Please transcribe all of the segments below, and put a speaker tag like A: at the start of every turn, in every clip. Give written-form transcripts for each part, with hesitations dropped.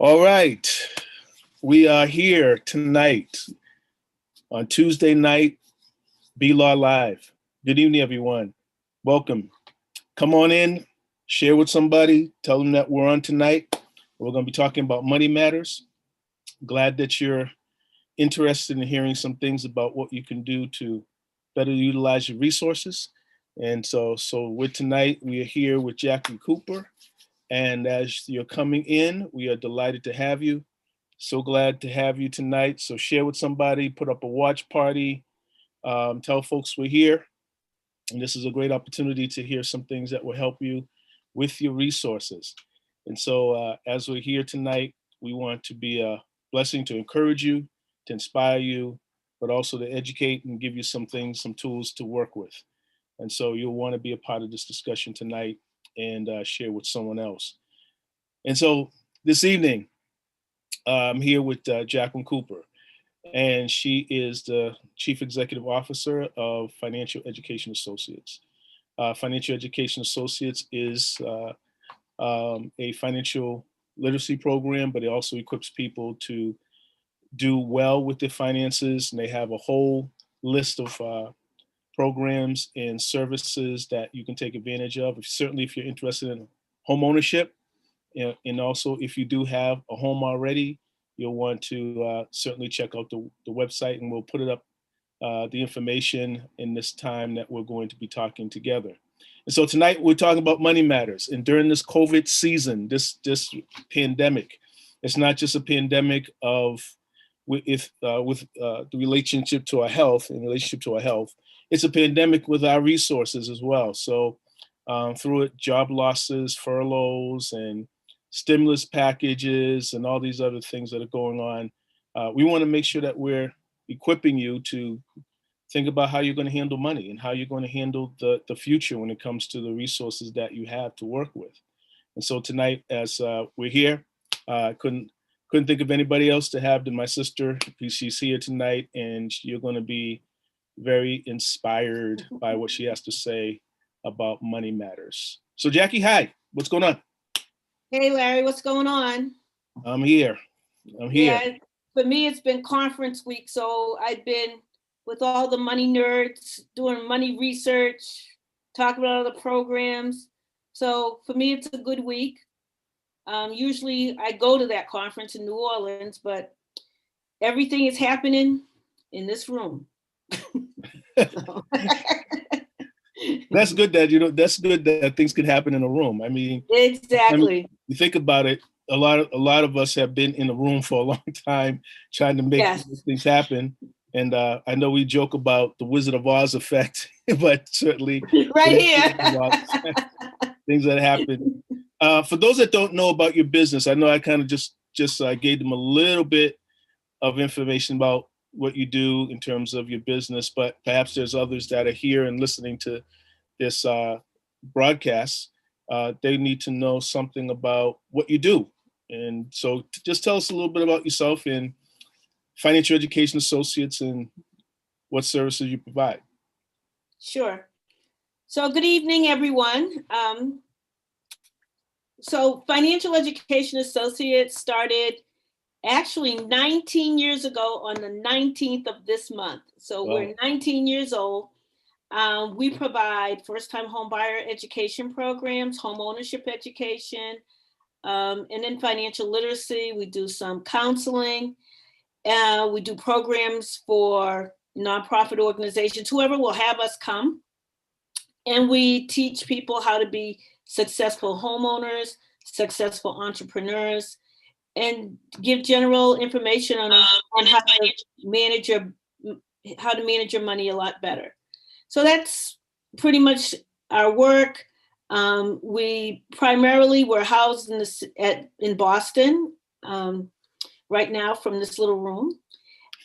A: All right. We are here tonight on Tuesday night, BLAW Live. Good evening, everyone. Welcome. Come on in, share with somebody, tell them that we're on tonight. We're going to be talking about money matters. Glad that you're interested in hearing some things about what you can do to better utilize your resources. And so with tonight, we are here with Jackie Cooper. And as you're coming in, we are delighted to have you. So glad to have you tonight. So share with somebody, put up a watch party, tell folks we're here. And this is a great opportunity to hear some things that will help you with your resources. And so as we're here tonight, we want to be a blessing to encourage you, to inspire you, but also to educate and give you some things, some tools to work with. And so you'll want to be a part of this discussion tonight and share with someone else. And so this evening, I'm here with Jacqueline Cooper, and she is the Chief Executive Officer of Financial Education Associates. Financial Education Associates is a financial literacy program, but it also equips people to do well with their finances. And they have a whole list of programs and services that you can take advantage of. Certainly, if you're interested in home ownership, and also if you do have a home already, you'll want to certainly check out the website, and we'll put it up, the information in this time that we're going to be talking together. And so tonight we're talking about money matters. And during this COVID season, this pandemic, it's not just a pandemic with the relationship to our health it's a pandemic with our resources as well. So through it, job losses, furloughs, and stimulus packages, and all these other things that are going on, we want to make sure that we're equipping you to think about how you're going to handle money and how you're going to handle the future when it comes to the resources that you have to work with. And so tonight, as we're here, couldn't think of anybody else to have than my sister. She's here tonight, and you're going to be very inspired by what she has to say about money matters. So Jackie, hi, what's going on?
B: Hey Larry, what's going on?
A: I'm here.
B: Yeah, for me, it's been conference week. So I've been with all the money nerds doing money research, talking about other programs. So for me, it's a good week. Usually I go to that conference in New Orleans, but everything is happening in this room.
A: That's good that things can happen in a room. I mean,
B: exactly.
A: You think about it, a lot of us have been in the room for a long time trying to make things happen. And I know we joke about the Wizard of Oz effect, but certainly
B: right here.
A: Things that happen. For those that don't know about your business, I know I kind of just gave them a little bit of information about what you do in terms of your business, but perhaps there's others that are here and listening to this broadcast. They need to know something about what you do. And so just tell us a little bit about yourself and Financial Education Associates and what services you provide.
B: Sure. So good evening, everyone. So Financial Education Associates started actually 19 years ago on the 19th of this month. So wow. We're 19 years old. We provide first-time homebuyer education programs, home ownership education, and then financial literacy. We do some counseling. We do programs for nonprofit organizations, whoever will have us come. And we teach people how to be successful homeowners, successful entrepreneurs, and give general information on how to manage your money a lot better. So that's pretty much our work. We primarily were housed in Boston right now from this little room.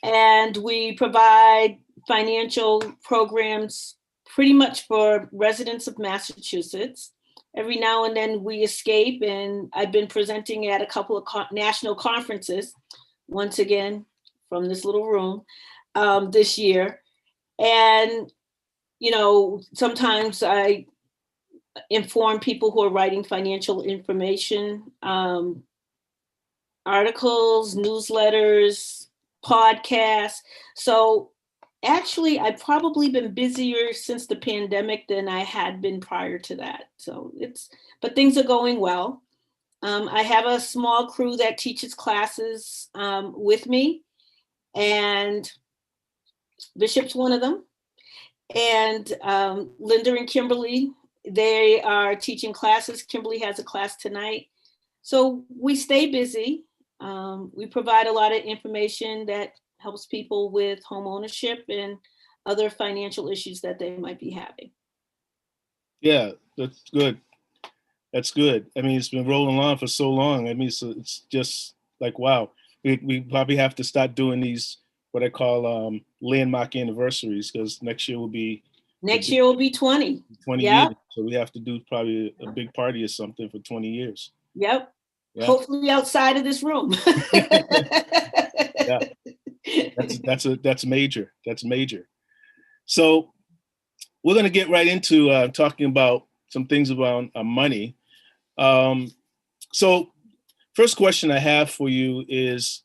B: And we provide financial programs pretty much for residents of Massachusetts. Every now and then we escape, and I've been presenting at a couple of national conferences, once again, from this little room this year. And, you know, sometimes I inform people who are writing financial information articles, newsletters, podcasts. So actually, I've probably been busier since the pandemic than I had been prior to that. So but things are going well. I have a small crew that teaches classes with me, and Bishop's one of them. And Linda and Kimberly, they are teaching classes. Kimberly has a class tonight. So we stay busy. We provide a lot of information that helps people with home ownership and other financial issues that they might be having.
A: Yeah, that's good. That's good. I mean, it's been rolling on for so long. I mean, so it's just like, wow. We probably have to start doing these, what I call landmark anniversaries, because next year will be
B: 20.
A: 20
B: Yeah.
A: years. So we have to do probably a big party or something for 20 years.
B: Yep.
A: Yeah.
B: Hopefully outside of this room.
A: Yeah. That's major. That's major. So we're going to get right into talking about some things about money. So first question I have for you is,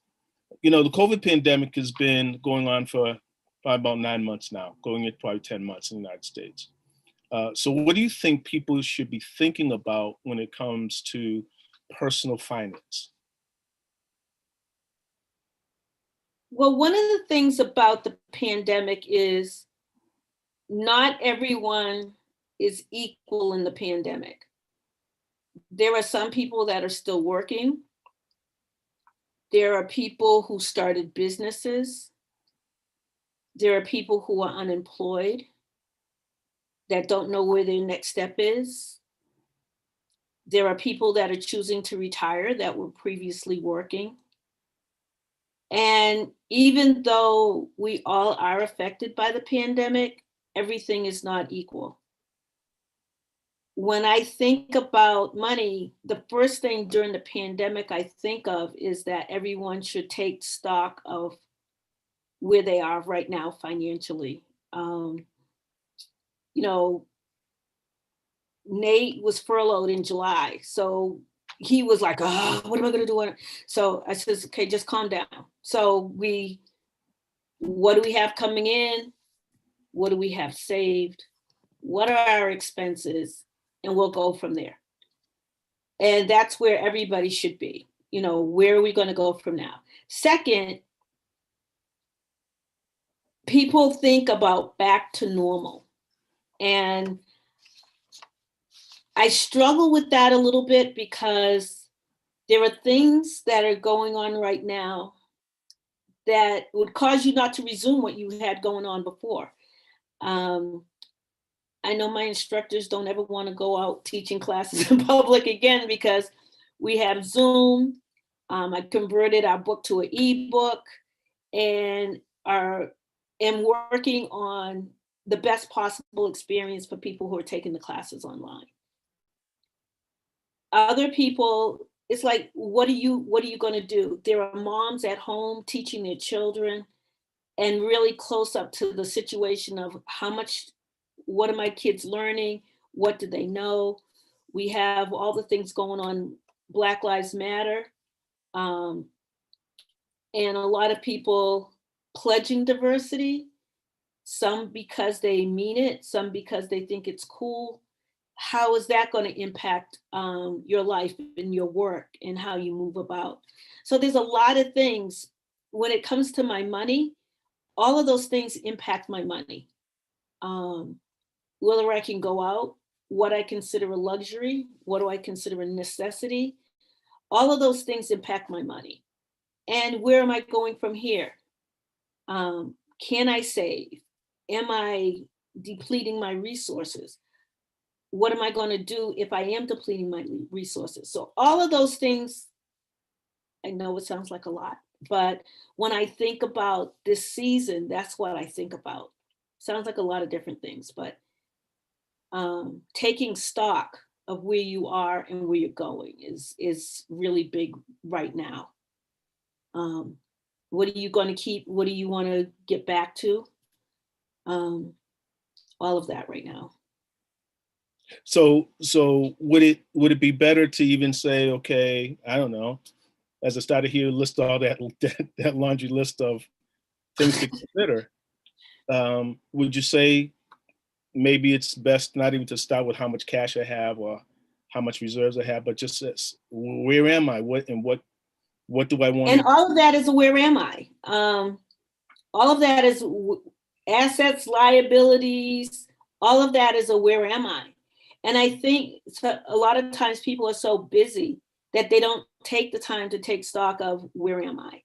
A: the COVID pandemic has been going on for probably about 9 months now, going into probably 10 months in the United States. So what do you think people should be thinking about when it comes to personal finance?
B: Well, one of the things about the pandemic is not everyone is equal in the pandemic. There are some people that are still working. There are people who started businesses. There are people who are unemployed that don't know where their next step is. There are people that are choosing to retire that were previously working. And even though we all are affected by the pandemic, everything is not equal. When I think about money, the first thing during the pandemic I think of is that everyone should take stock of where they are right now financially. You know, Nate was furloughed in July. So he was like, oh, what am I going to do? So I said, okay, just calm down. So what do we have coming in? What do we have saved? What are our expenses? And we'll go from there. And that's where everybody should be. Where are we going to go from now? Second, people think about back to normal. And I struggle with that a little bit because there are things that are going on right now that would cause you not to resume what you had going on before. I know my instructors don't ever want to go out teaching classes in public again because we have Zoom. I converted our book to an ebook and am working on the best possible experience for people who are taking the classes online. Other people, it's like, what are you going to do? There are moms at home teaching their children and really close up to the situation of what are my kids learning? What do they know? We have all the things going on, Black Lives Matter, and a lot of people pledging diversity, some because they mean it, some because they think it's cool. How is that going to impact your life and your work and how you move about? So there's a lot of things. When it comes to my money, all of those things impact my money. Whether I can go out, what I consider a luxury, what do I consider a necessity, all of those things impact my money. And where am I going from here? Can I save? Am I depleting my resources? What am I going to do if I am depleting my resources? So all of those things, I know it sounds like a lot, but when I think about this season, that's what I think about. Sounds like a lot of different things, but taking stock of where you are and where you're going is really big right now. What are you going to keep? What do you want to get back to? All of that right now.
A: So would it be better to even say, okay, I don't know, as I started here, list all that laundry list of things to consider, would you say maybe it's best not even to start with how much cash I have or how much reserves I have, but just where am I? What do I want?
B: And all of that is where am I? All of that is assets, liabilities, all of that is a where am I? And I think a lot of times people are so busy that they don't take the time to take stock of where am I?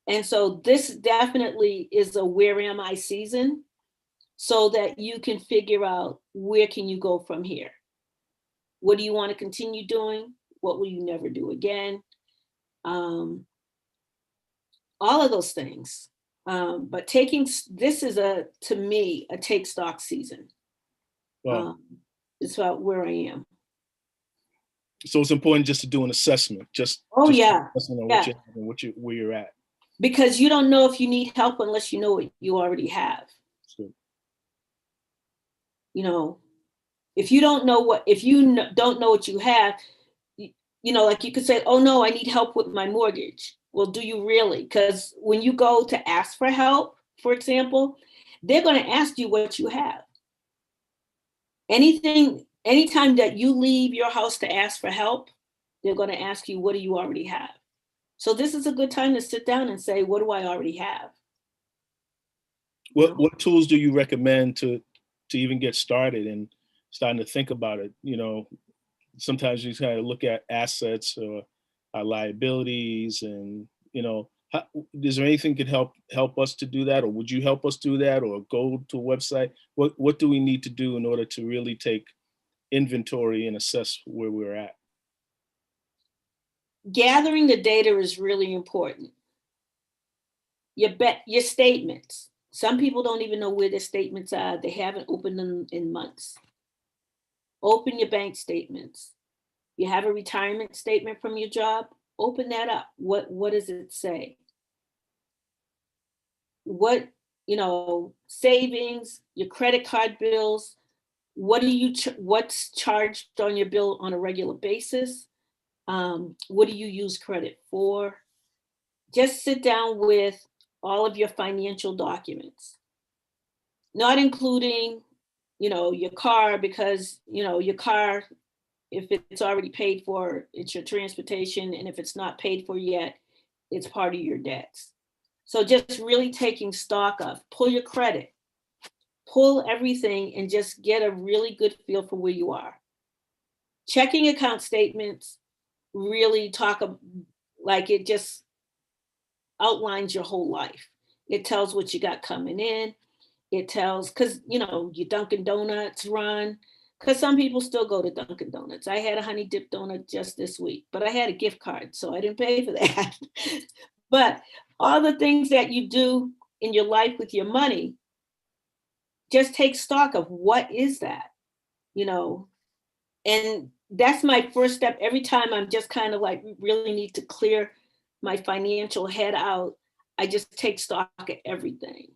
B: And so this definitely is a where am I season, so that you can figure out where can you go from here? What do you want to continue doing? What will you never do again? All of those things. But this is to me, a take stock season.
A: Wow.
B: It's about where I am.
A: So it's important just to do an assessment, just
B: yeah.
A: assessment on what you have and where you're at.
B: Because you don't know if you need help unless you know what you already have. You know, if you don't know what you have, like you could say, oh no, I need help with my mortgage. Well, do you really? Because when you go to ask for help, for example, they're going to ask you what you have. Anytime that you leave your house to ask for help, they're going to ask you, what do you already have? So this is a good time to sit down and say, what do I already have?
A: What tools do you recommend to even get started and starting to think about it? Sometimes you just kind of look at assets or liabilities, and is there anything that could help us to do that, or would you help us do that, or go to a website? What do we need to do in order to really take inventory and assess where we're at?
B: Gathering the data is really important. Your statements. Some people don't even know where their statements are. They haven't opened them in months. Open your bank statements. You have a retirement statement from your job, open that up. What does it say? What, savings, your credit card bills, what's charged on your bill on a regular basis? What do you use credit for? Just sit down with all of your financial documents, not including, your car, because, your car, if it's already paid for, it's your transportation. And if it's not paid for yet, it's part of your debts. So just really taking stock of, pull your credit, pull everything, and just get a really good feel for where you are. Checking account statements really it just outlines your whole life. It tells what you got coming in. It tells, because, your Dunkin' Donuts run, because some people still go to Dunkin' Donuts. I had a honey dip donut just this week, but I had a gift card, so I didn't pay for that. But all the things that you do in your life with your money, just take stock of what is that, and that's my first step. Every time I'm just kind of like, really need to clear my financial head out, I just take stock of everything.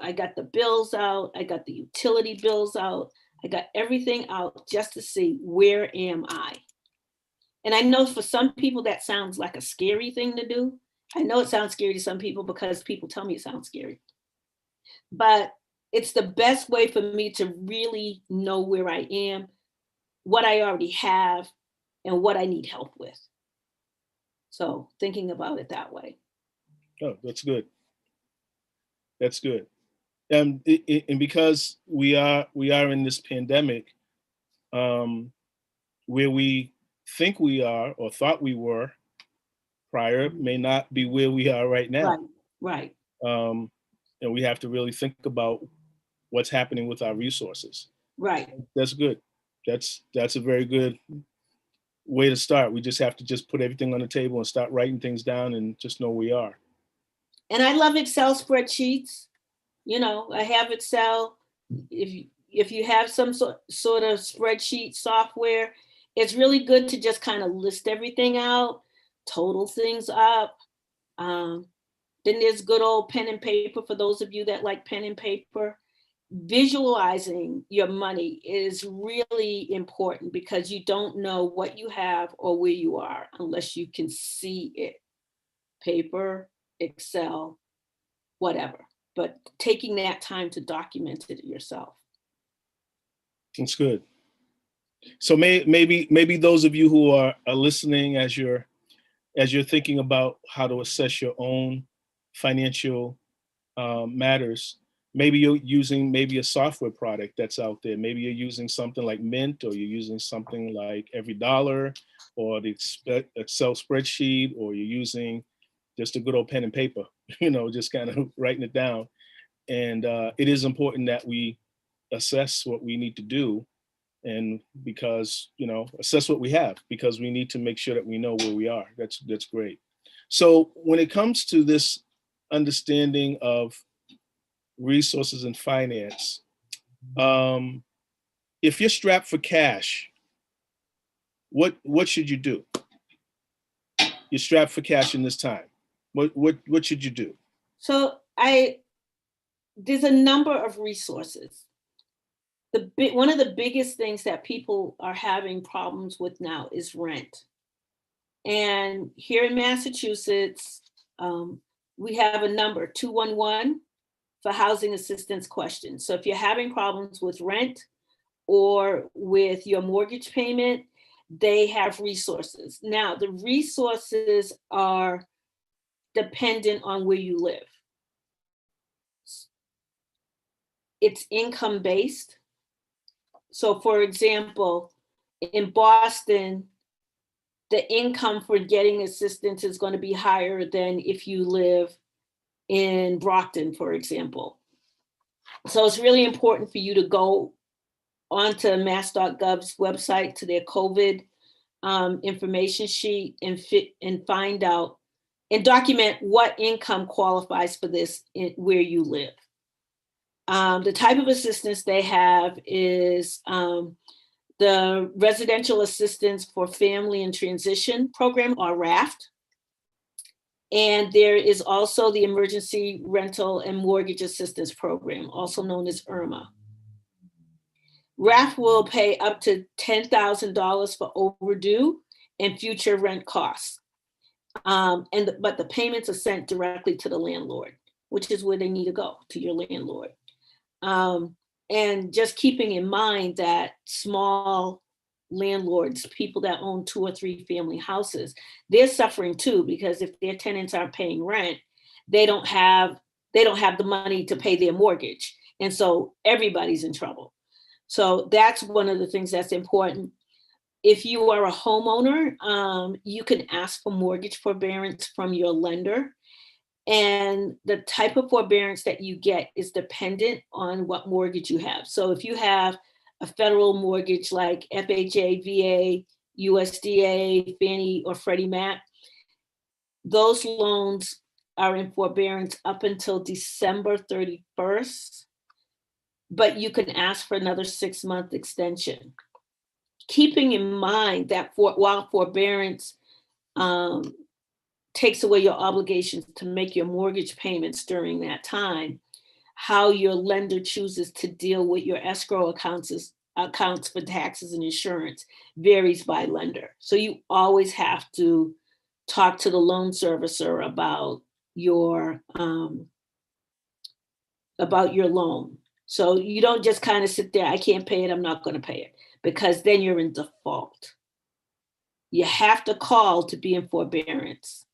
B: I got the bills out, I got the utility bills out, I got everything out just to see, where am I? And I know for some people that sounds like a scary thing to do. I know it sounds scary to some people because people tell me it sounds scary. But it's the best way for me to really know where I am, what I already have, and what I need help with. So thinking about it that way.
A: Oh, that's good. That's good. And because we are in this pandemic, where we think we are or thought we were prior may not be where we are right now.
B: Right.
A: And we have to really think about what's happening with our resources.
B: Right.
A: That's good. That's a very good way to start. We just have to just put everything on the table and start writing things down and just know we are.
B: And I love Excel spreadsheets. I have Excel. If you have some sort of spreadsheet software, it's really good to just kind of list everything out, total things up. Then there's good old pen and paper for those of you that like pen and paper. Visualizing your money is really important because you don't know what you have or where you are unless you can see it. paper, Excel, whatever, but taking that time to document it yourself.
A: That's good. So maybe those of you who are listening as you're thinking about how to assess your own financial matters, maybe you're using a software product that's out there. Maybe you're using something like Mint, or you're using something like Every Dollar, or the Excel spreadsheet, or you're using just a good old pen and paper, just kind of writing it down. And it is important that we assess what we need to do, and because assess what we have, because we need to make sure that we know where we are. That's great. So when it comes to this understanding of resources and finance, if you're strapped for cash, what should you do? You're strapped for cash in this time. What should you do?
B: So there's a number of resources. One of the biggest things that people are having problems with now is rent. And here in Massachusetts, we have a number, 211, for housing assistance questions. So if you're having problems with rent or with your mortgage payment, they have resources. Now, the resources are dependent on where you live. It's income-based. So for example, in Boston, the income for getting assistance is going to be higher than if you live in Brockton, for example. So it's really important for you to go onto mass.gov's website, to their COVID information sheet, and find out and document what income qualifies for this where you live. The type of assistance they have is the Residential Assistance for Family in Transition Program, or RAFT. And there is also the Emergency Rental and Mortgage Assistance Program, also known as IRMA. RAFT will pay up to $10,000 for overdue and future rent costs. But the payments are sent directly to the landlord, which is where they need to go, to your landlord. And just keeping in mind that small landlords, people that own 2 or 3 family houses, they're suffering too, because if their tenants aren't paying rent, they don't have the money to pay their mortgage. And so everybody's in trouble. So that's one of the things that's important. If you are a homeowner, you can ask for mortgage forbearance from your lender. And the type of forbearance that you get is dependent on what mortgage you have. So if you have a federal mortgage like FHA, VA, USDA, Fannie or Freddie Mac, those loans are in forbearance up until December 31st, but you can ask for another 6-month extension. Keeping in mind that while forbearance takes away your obligations to make your mortgage payments during that time, how your lender chooses to deal with your escrow accounts for taxes and insurance varies by lender. So you always have to talk to the loan servicer about your loan. So you don't just kind of sit there, I can't pay it, I'm not going to pay it, because then you're in default. You have to call to be in forbearance.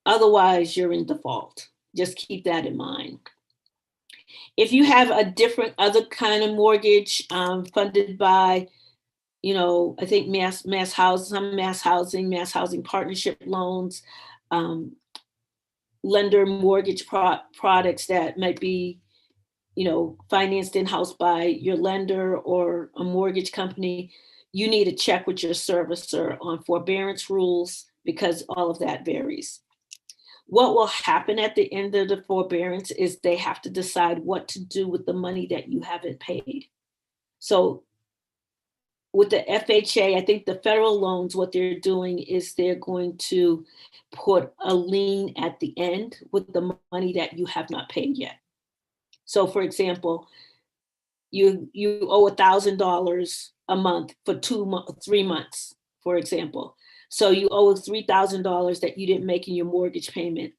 B: Otherwise, you're in default. Just keep that in mind. If you have a different other kind of mortgage funded by, I think mass housing partnership loans, lender mortgage products that might be, financed in-house by your lender or a mortgage company, you need to check with your servicer on forbearance rules, because all of that varies. What will happen at the end of the forbearance is they have to decide what to do with the money that you haven't paid. So with the FHA, I think the federal loans, what they're doing is they're going to put a lien at the end with the money that you have not paid yet. So for example, you owe $1,000 a month for 3 months, for example. So you owe $3,000 that you didn't make in your mortgage payment.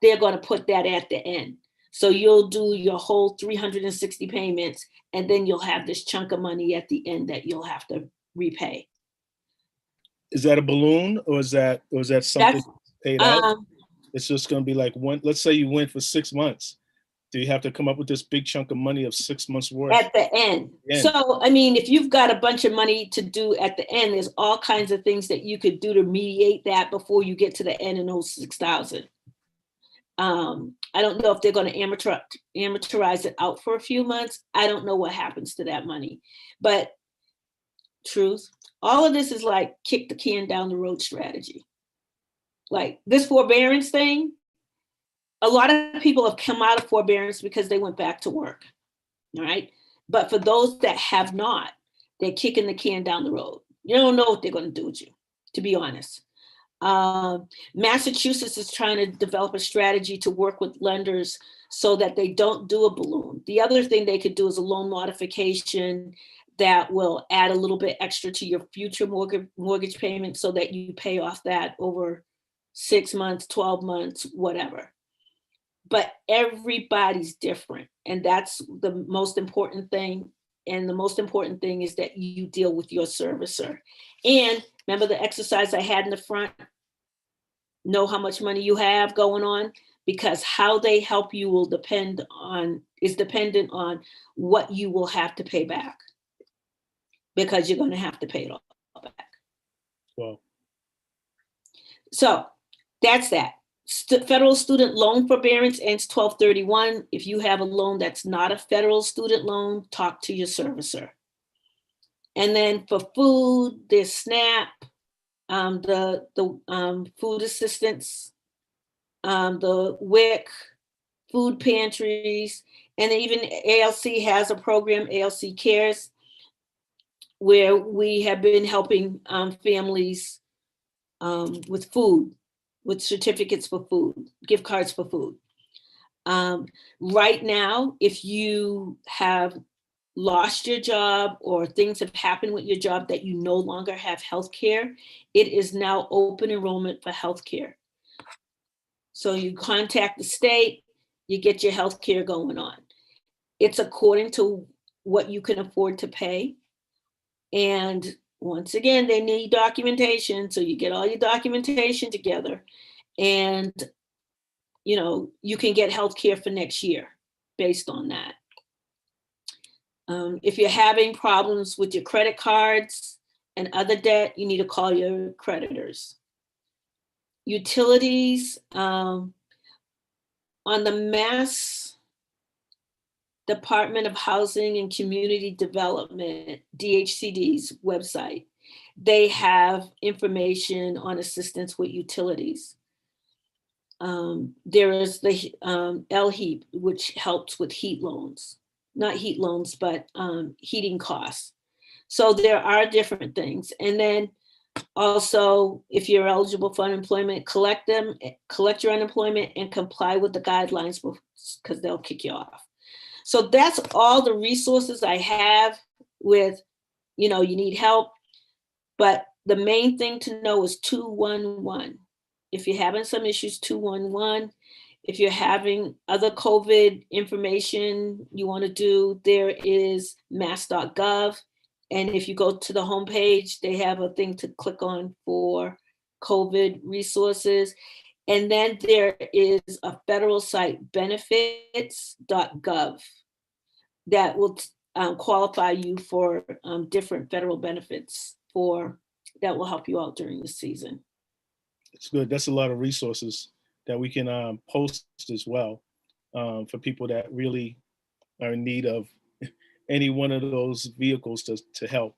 B: They're going to put that at the end. So you'll do your whole 360 payments, and then you'll have this chunk of money at the end that you'll have to repay.
A: Is that a balloon, or is that something paid out? It's just going to be like one. Let's say you went for 6 months. Do you have to come up with this big chunk of money of 6 months worth
B: at the end? So, I mean, if you've got a bunch of money to do at the end, there's all kinds of things that you could do to mediate that before you get to the end and those 6,000. I don't know if they're going to amortize it out for a few months. I don't know what happens to that money, but truth, all of this is like kick the can down the road strategy. Like this forbearance thing, a lot of people have come out of forbearance because they went back to work, all right? But for those that have not, they're kicking the can down the road. You don't know what they're going to do with you, to be honest. Massachusetts is trying to develop a strategy to work with lenders so that they don't do a balloon. The other thing they could do is a loan modification that will add a little bit extra to your future mortgage payment so that you pay off that over 6 months, 12 months, whatever. But everybody's different. And that's the most important thing. And the most important thing is that you deal with your servicer. And remember the exercise I had in the front? Know how much money you have going on, because how they help you will dependent on what you will have to pay back, because you're going to have to pay it all back.
A: Well,
B: so that's that. Federal student loan forbearance ends 12/31. If you have a loan that's not a federal student loan, talk to your servicer. And then for food, there's SNAP, the food assistance, the WIC, food pantries, and even ALC has a program, ALC Cares, where we have been helping families with food, with certificates for food, gift cards for food. Right now, if you have lost your job or things have happened with your job that you no longer have health care, it is now open enrollment for health care. So you contact the state, you get your health care going on. It's according to what you can afford to pay. And once again, they need documentation. So you get all your documentation together, and you can get health care for next year based on that. If you're having problems with your credit cards and other debt, you need to call your creditors. Utilities, on the Mass Department of Housing and Community Development, DHCD's website, they have information on assistance with utilities. There is the LHEAP, which helps with heat loans, not heat loans, but heating costs. So there are different things. And then also, if you're eligible for unemployment, collect your unemployment and comply with the guidelines, because they'll kick you off. So that's all the resources I have with, you need help. But the main thing to know is 211. If you're having some issues, 211. If you're having other COVID information you want to do, there is mass.gov. And if you go to the homepage, they have a thing to click on for COVID resources. And then there is a federal site, benefits.gov, that will qualify you for different federal benefits that will help you out during the season.
A: It's good. That's a lot of resources that we can post as well for people that really are in need of any one of those vehicles to help.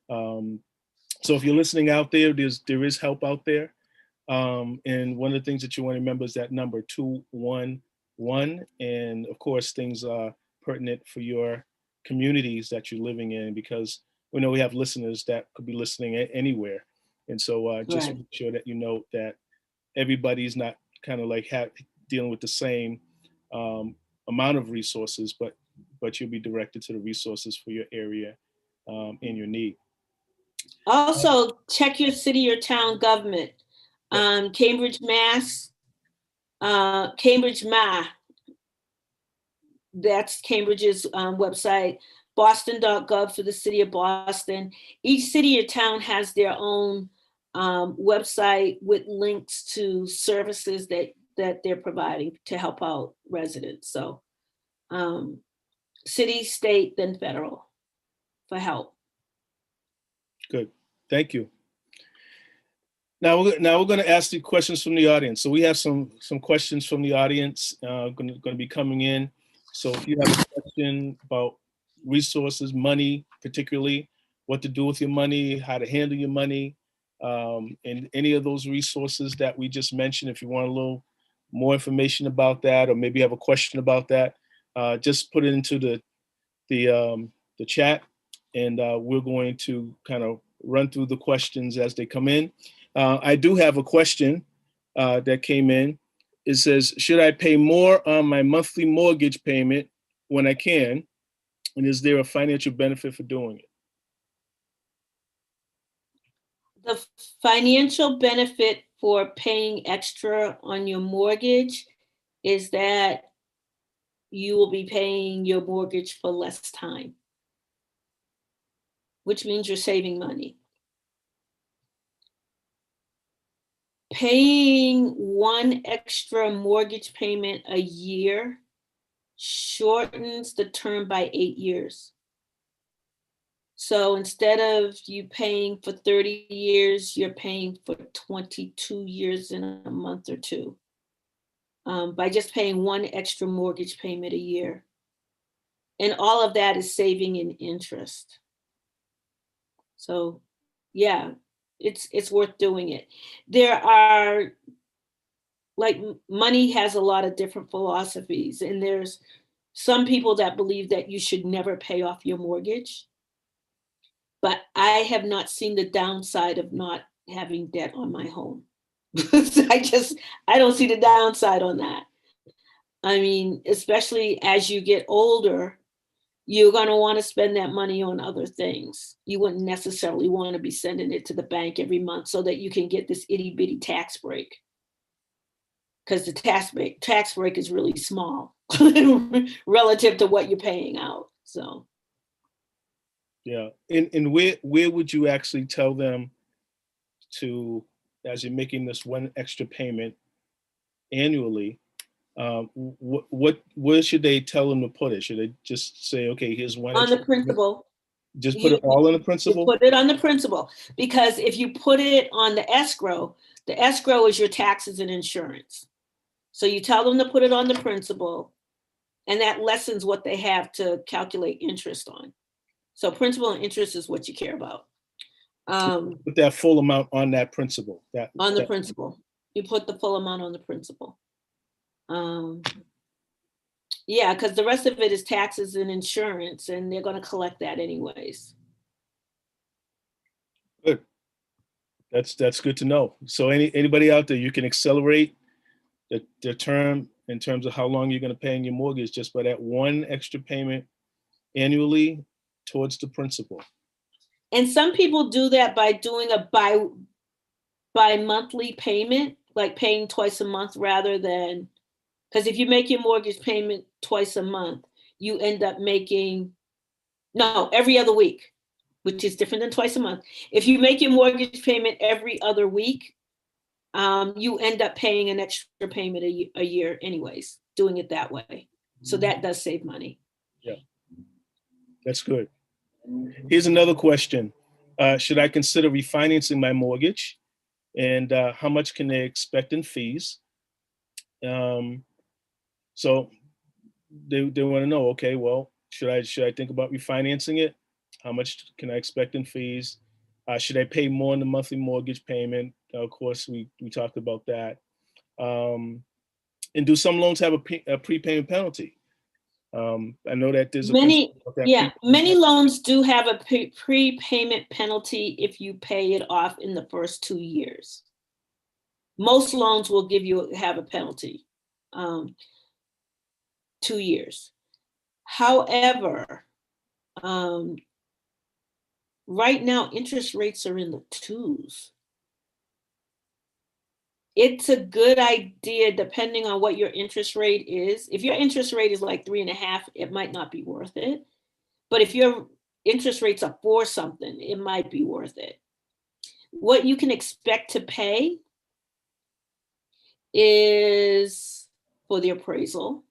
A: So if you're listening out there, there is help out there. And one of the things that you want to remember is that number 211. And of course, things are pertinent for your communities that you're living in, because we know we have listeners that could be listening anywhere. And so just
B: Right.
A: make sure that you know that everybody's not kind of like dealing with the same amount of resources, but you'll be directed to the resources for your area and your need.
B: Also, check your city or town government. Cambridge, Mass, Cambridge, Ma, that's Cambridge's website, boston.gov for the city of Boston. Each city or town has their own website with links to services that they're providing to help out residents. So city, state, then federal for help.
A: Good. Thank you. Now we're going to ask the questions from the audience. So we have some questions from the audience going to be coming in. So if you have a question about resources, money, particularly what to do with your money, how to handle your money, and any of those resources that we just mentioned, if you want a little more information about that, or maybe have a question about that, just put it into the chat, and we're going to kind of run through the questions as they come in. I do have a question that came in. It says, should I pay more on my monthly mortgage payment when I can? And is there a financial benefit for doing it?
B: The financial benefit for paying extra on your mortgage is that you will be paying your mortgage for less time, which means you're saving money. Paying one extra mortgage payment a year shortens the term by 8 years. So instead of you paying for 30 years, you're paying for 22 years in a month or two, by just paying one extra mortgage payment a year. And all of that is saving in interest. So yeah, it's worth doing it. There are, like, money has a lot of different philosophies, and there's some people that believe that you should never pay off your mortgage. But I have not seen the downside of not having debt on my home. I don't see the downside on that. I mean, especially as you get older, you're going to want to spend that money on other things. You wouldn't necessarily want to be sending it to the bank every month so that you can get this itty bitty tax break. Because the tax break is really small relative to what you're paying out. So.
A: Yeah. And where would you actually tell them to, as you're making this one extra payment annually, where should they tell them to put it? Should they just say, okay, here's one
B: On
A: extra
B: the principal.
A: Just put it all in the principal?
B: Put it on the principal, because if you put it on the escrow is your taxes and insurance. So you tell them to put it on the principal, and that lessens what they have to calculate interest on. So principal and interest is what you care about.
A: Put that full amount on that principal.
B: Principal. You put the full amount on the principal. Yeah, because the rest of it is taxes and insurance, and they're going to collect that anyways.
A: Good. That's good to know. So anybody out there, you can accelerate the term in terms of how long you're going to pay in your mortgage just by that one extra payment annually towards the principal.
B: And some people do that by doing a bi-monthly payment, like paying twice a month rather than, because if you make your mortgage payment twice a month, you end up making, no, every other week, which is different than twice a month. If you make your mortgage payment every other week, you end up paying an extra payment a year anyways, doing it that way. So that does save money.
A: Yeah, that's good. Here's another question. Should I consider refinancing my mortgage? And how much can they expect in fees? So they want to know, okay, well, should I think about refinancing it? How much can I expect in fees? Should I pay more in the monthly mortgage payment? Of course, we talked about that. And do some loans have a prepayment penalty? I know that there's
B: many loans do have a prepayment penalty if you pay it off in the first 2 years. Most loans will have a penalty, 2 years. However, right now, interest rates are in the 2s. It's a good idea, depending on what your interest rate is. If your interest rate is like 3.5, it might not be worth it. But if your interest rates are 4 something, it might be worth it. What you can expect to pay is for the appraisal.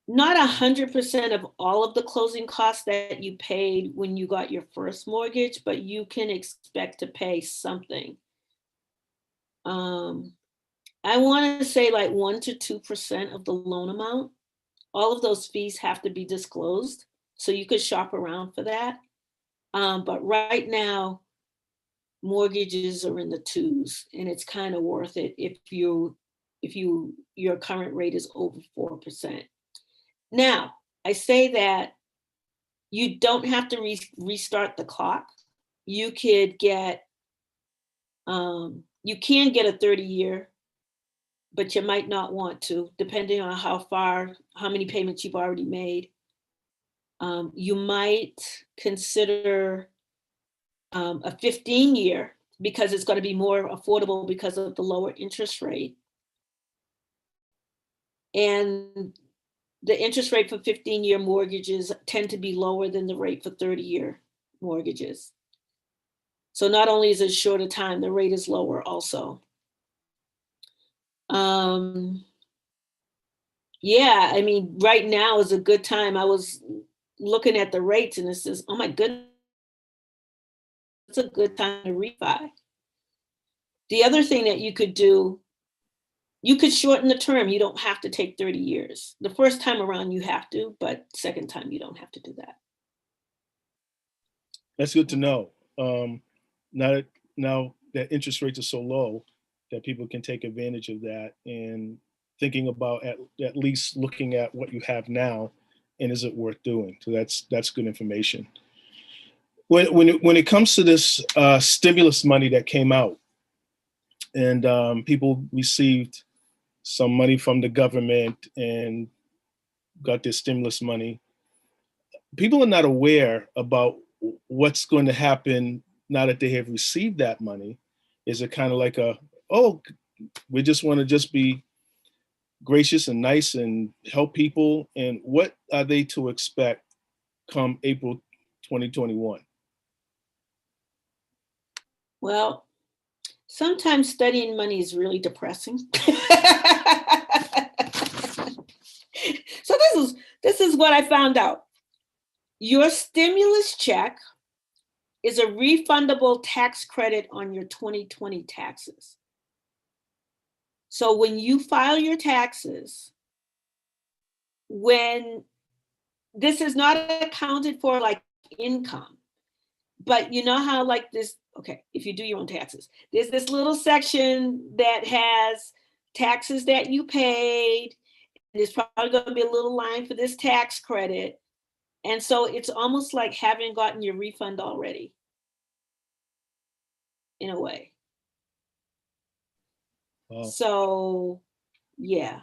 B: Not 100% of all of the closing costs that you paid when you got your first mortgage, but you can expect to pay something. I want to say like 1 to 2% of the loan amount. All of those fees have to be disclosed, so you could shop around for that. But right now, mortgages are in the 2s, and it's kind of worth it if your current rate is over 4%. Now, I say that you don't have to restart the clock. You could get, you can get a 30-year, but you might not want to, depending on how many payments you've already made. You might consider a 15-year because it's going to be more affordable because of the lower interest rate. And the interest rate for 15-year mortgages tend to be lower than the rate for 30-year mortgages. So not only is it shorter time, the rate is lower also. Yeah, I mean, right now is a good time. I was looking at the rates and it says, oh my goodness, it's a good time to refi. The other thing that you could do, you could shorten the term. You don't have to take 30 years. The first time around you have to, but second time you don't have to do that.
A: That's good to know. Now that interest rates are so low that people can take advantage of that, and thinking about at least looking at what you have now and is it worth doing. So that's good information. When it comes to this stimulus money that came out, and people received some money from the government and got this stimulus money, people are not aware about what's going to happen now that they have received that money. Is it kind of like we just want to just be gracious and nice and help people? And what are they to expect come April 2021?
B: Well, sometimes studying money is really depressing. So this is what I found out. Your stimulus check is a refundable tax credit on your 2020 taxes. So when you file your taxes, when this is not accounted for like income, but you know how like this, okay, if you do your own taxes, there's this little section that has taxes that you paid. There's probably going to be a little line for this tax credit. And so it's almost like having gotten your refund already, in a way. Wow. So, yeah,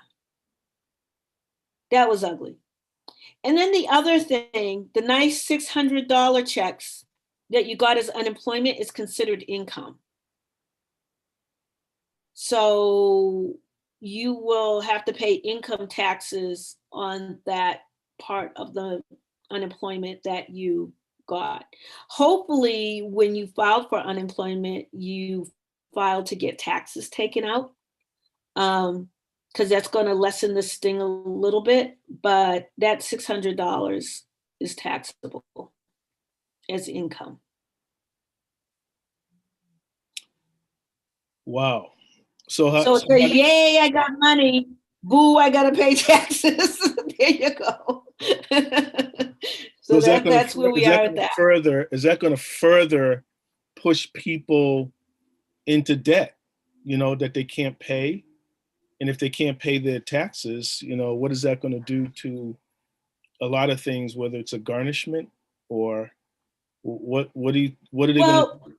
B: that was ugly. And then the other thing, the nice $600 checks that you got as unemployment is considered income. So you will have to pay income taxes on that part of the unemployment that you got. Hopefully, when you filed for unemployment, you filed to get taxes taken out, because that's going to lessen the sting a little bit. But that $600 is taxable as income.
A: Wow. So
B: yay, I got money. Boo, I got to pay taxes. There you go. So that's where we are at that.
A: Is that going to further push people into debt, that they can't pay? And if they can't pay their taxes, what is that going to do to a lot of things, whether it's a garnishment or what are they going to do?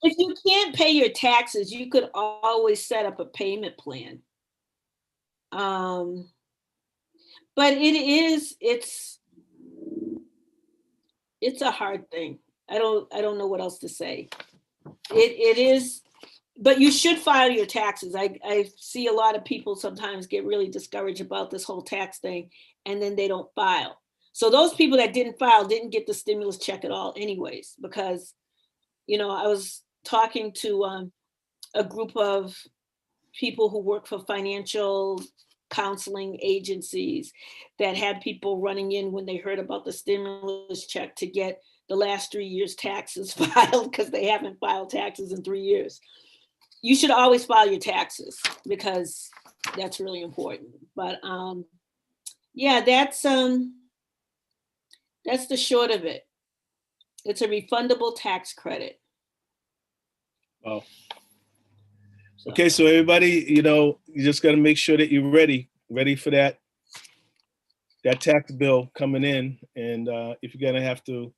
B: If you can't pay your taxes, you could always set up a payment plan. But it's It's a hard thing. I don't know what else to say. It is, but you should file your taxes. I see a lot of people sometimes get really discouraged about this whole tax thing, and then they don't file. So those people that didn't file didn't get the stimulus check at all anyways, because, I was talking to a group of people who work for financial counseling agencies that had people running in when they heard about the stimulus check to get the last 3 years taxes filed because they haven't filed taxes in 3 years. You should always file your taxes because that's really important. But yeah, that's the short of it. It's a refundable tax credit.
A: Oh. Okay, so everybody, you just got to make sure that you're ready for that tax bill coming in. And if you're going to have to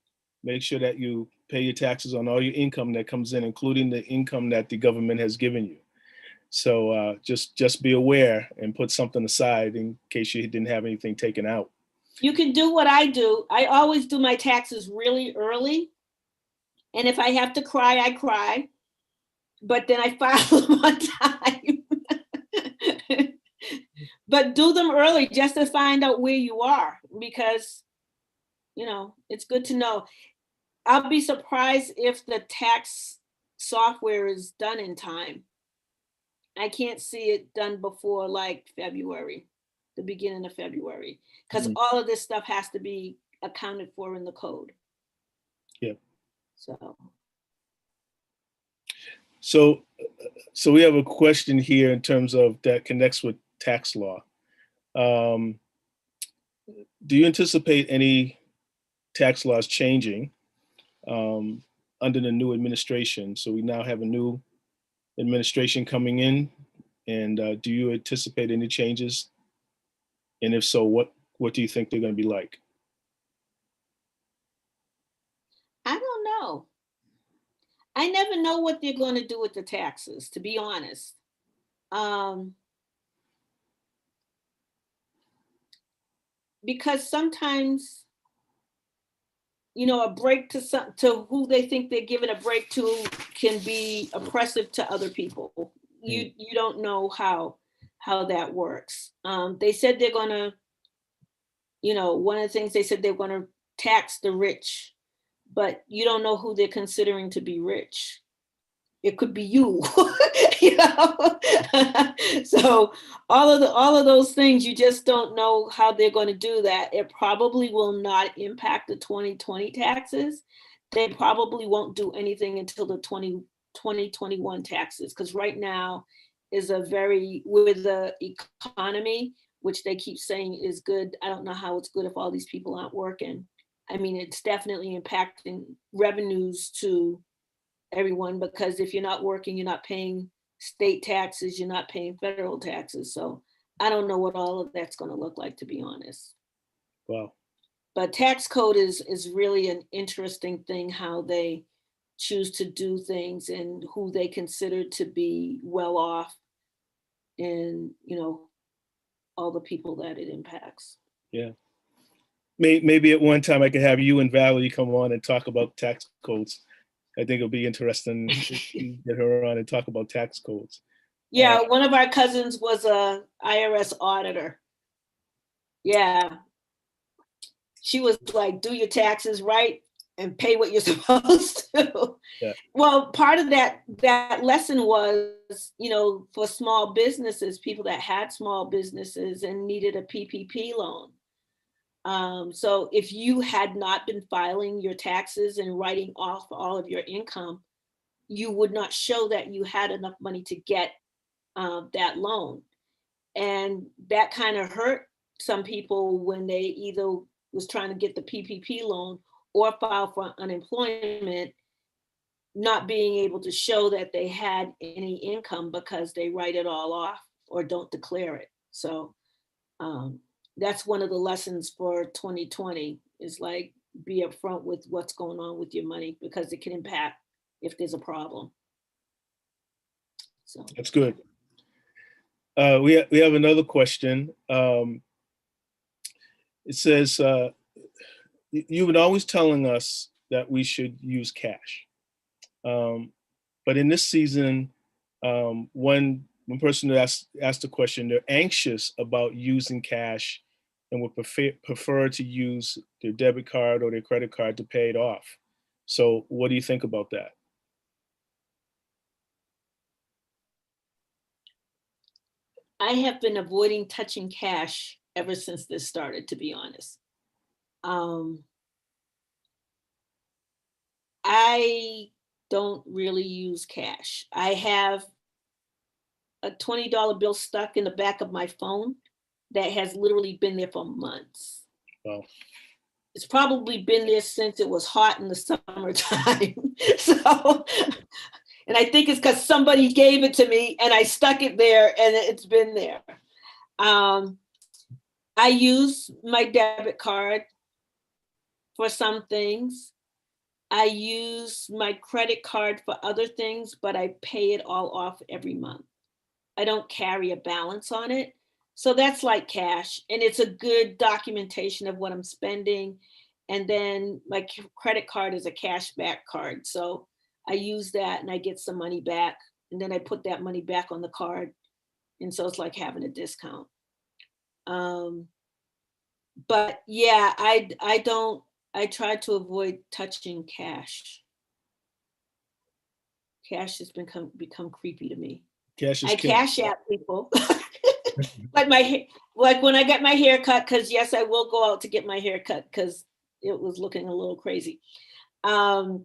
A: make sure that you pay your taxes on all your income that comes in, including the income that the government has given you. So just be aware and put something aside in case you didn't have anything taken out.
B: You can do what I do. I always do my taxes really early. And if I have to cry, I cry. But then I file them on time. But do them early just to find out where you are, because, it's good to know. I'll be surprised if the tax software is done in time. I can't see it done before like February, the beginning of February, because all of this stuff has to be accounted for in the code.
A: Yeah.
B: So
A: we have a question here in terms of that connects with tax law. Do you anticipate any tax laws changing under the new administration? So we now have a new administration coming in, and do you anticipate any changes? And if so, what do you think they're going to be like?
B: I don't know. I never know what they're going to do with the taxes, to be honest. Because sometimes, a break to who they think they're giving a break to can be oppressive to other people. You don't know how that works. They said they're gonna, one of the things they said they're gonna tax the rich, but you don't know who they're considering to be rich. It could be you, So all of those things, you just don't know how they're going to do that. It probably will not impact the 2020 taxes. They probably won't do anything until the 2021 taxes, because right now is with the economy, which they keep saying is good. I don't know how it's good if all these people aren't working. I mean, it's definitely impacting revenues to everyone, because if you're not working, you're not paying state taxes, you're not paying federal taxes. So I don't know what all of that's going to look like, to be honest.
A: Wow.
B: But tax code is really an interesting thing, how they choose to do things and who they consider to be well off, and all the people that it impacts.
A: Yeah. Maybe at one time I could have you and Valerie come on and talk about tax codes. I think it'll be interesting to get her on and talk about tax codes.
B: Yeah, one of our cousins was a IRS auditor. Yeah. She was like, do your taxes right and pay what you're supposed to.
A: Yeah.
B: Well, part of that lesson was, for small businesses, people that had small businesses and needed a PPP loan. So if you had not been filing your taxes and writing off all of your income, you would not show that you had enough money to get that loan. And that kind of hurt some people when they either was trying to get the PPP loan or file for unemployment, not being able to show that they had any income because they write it all off or don't declare it. So that's one of the lessons for 2020 is like, be upfront with what's going on with your money, because it can impact if there's a problem. So
A: that's good. We have another question. It says, you've been always telling us that we should use cash. But in this season, one person asked the question, they're anxious about using cash and would prefer to use their debit card or their credit card to pay it off. So what do you think about that?
B: I have been avoiding touching cash ever since this started, to be honest. I don't really use cash. I have a $20 bill stuck in the back of my phone that has literally been there for months.
A: Wow.
B: It's probably been there since it was hot in the summertime. So, and I think it's because somebody gave it to me and I stuck it there and it's been there. I use my debit card for some things. I use my credit card for other things, but I pay it all off every month. I don't carry a balance on it. So that's like cash. And it's a good documentation of what I'm spending. And then my credit card is a cash back card. So I use that and I get some money back. And then I put that money back on the card. And so it's like having a discount. But yeah, I try to avoid touching cash. Cash has become creepy to me.
A: Cash is
B: I
A: king.
B: cash app people. like when I get my hair cut, because yes, I will go out to get my hair cut because it was looking a little crazy. But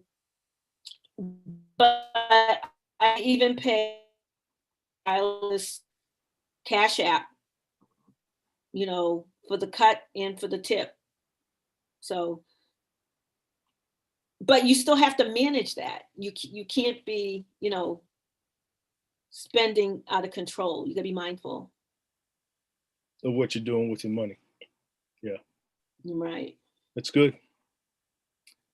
B: I even pay cash app, for the cut and for the tip. So, but you still have to manage that. You can't be, spending out of control. You gotta be mindful
A: Of what you're doing with your money. Yeah.
B: Right.
A: That's good.